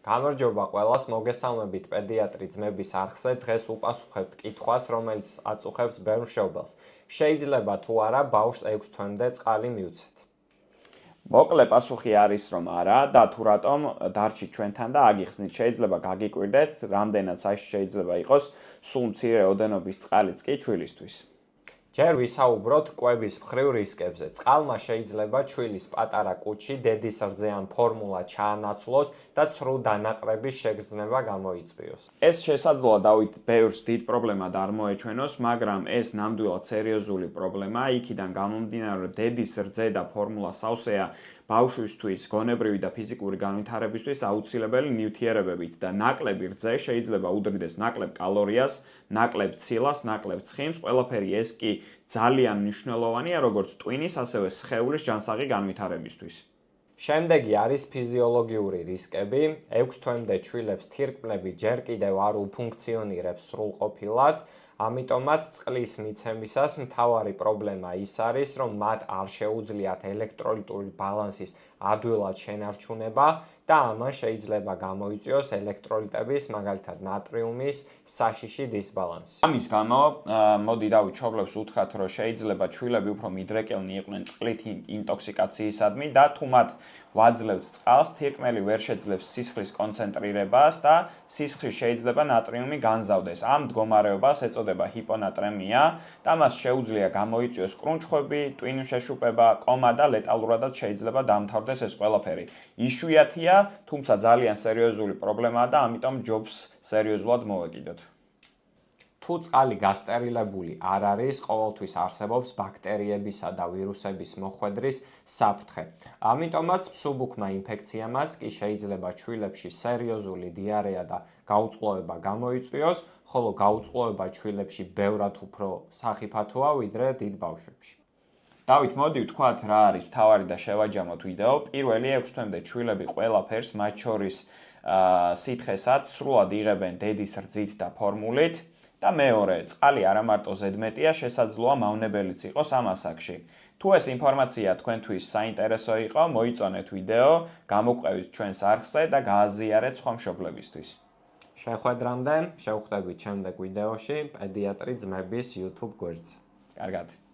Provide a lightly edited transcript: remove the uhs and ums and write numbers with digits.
გამარჯობა ყველას, მოგესალმებით პედიატრი ძმების არხზე. დღეს უპასუხებთ კითხვას, რომელიც აწუხებს ბევრ მშობელს. შეიძლება თუ არა ბავშვს 6 თვემდე წყალი მივცეთ? მოკლე პასუხი არის, რომ არა და თუ რატომ დარჩით ჩვენთან და აგიხსნით. შეიძლება გაგიკვირდეთ, რამდენად საშიში შეიძლება იყოს სულ მცირე ოდენობის წყალიც კი ჩვილისთვის. ჯერ ვისაუბროთ კვების მხრივ რისკებზე. წყალმა შეიძლება ჩვილის პატარა კუჭი დედის რძეან ფორმულა ჩაანაცვლოს და ცრუ დანაყრების შეგრძნება გამოიწვიოს. ეს შესაძლოა დავით ბევრს დიდ პრობლემად არ მოეჩვენოს, მაგრამ ეს ნამდვილად სერიოზული პრობლემაა, იქიდან გამომდინარე, რომ დედის რძე და ფორმულა სავსეა ბავშვისთვის გონებრივი და ფიზიკური განვითარებისთვის აუცილებელი ნივთიერებებით და ნაკლები რძე შეიძლება უდრიდეს ნაკლებ კალორიას, ნაკლებ ცილას, ნაკლებ ცხიმს, ყველაფერი ეს კი ძალიან მნიშვნელოვანია როგორც ტვინის, ასევე სხეულის ჯანსაღი განვითარებისთვის. შემდეგი არის ფიზიოლოგიური რისკები. 6 თვემდე ჩვილებს თირკმლები ჯერ კიდევ არ უფუნქციონირებს სრულყოფილად, ამიტომაც წყლის მიცემისას მთავარი პრობლემა ის არის, რომ მათ არ შეუძლიათ ელექტროლიტური ბალანსის ადვილად შენარჩუნება და ამან შეიძლება გამოიწვიოს ელექტროლიტების, მაგალითად ნატრიუმის საშიში დისბალანსი. ამის გამო მოდი დავით მშობლებს უთხრათ, რომ შეიძლება ჩვილები უფრო მიდრეკილნი იყვნენ წყლით ინტოქსიკაციისადმი და თუ მათ ვაძლევთ წყალს, თირკმელი ვერ შეძლებს სისხლის კონცენტრირებას და სისხლში შეიძლება ნატრიუმი განზავდეს. ამ მდგომარეობას ეწოდება ჰიპონატრემია და მას შეუძლია გამოიწვიოს კრუნჩხვები, ტვინის შეშუპება, კომა და ლეტალურადაც შეიძლება დამთავრდეს ეს ყველაფერი. იშვიათია, თუმცა ძალიან სერიოზული პრობლემაა და ამიტომ ჯობს სერიოზულად მოვეკიდოთ. თუ წყალი გასტერილებული არ არის, ყოველთვის არსებობს ბაქტერიებისა და ვირუსების მოხვედრის საფრთხე. ამიტომაც მსუბუქმა ინფექციამაც კი შეიძლება ჩვილებში სერიოზული დიარეა და გაუწყლოება გამოიწვიოს, ხოლო გაუწყლოება ჩვილებში ბევრად უფრო სახიფათოა ვიდრე დიდ ბავშვებში. დავით, მოდი ვთქვათ რა არის მთავარი და შევაჯამოთ ვიდეო. პირველი 6 თვემდე ჩვილები ყველაფერს, მათ შორის სითხესაც სრულად იღებენ დედის რძით და ფორმულით. და მეორე, წყალი არა მარტო ზედმეტია, შესაძლოა მავნებელიც იყოს ამ ასაკში. თუ ეს ინფორმაცია თქვენთვის საინტერესო იყო, მოიწონეთ ვიდეო, გამოგვყევით ჩვენს არხზე და გააზიარეთ სხვა მშობლებისთვის. შეხვედრამდე შევხვდებით შემდეგ ვიდეოში პედიატრი ძმების YouTube გვერდზე. კარგად.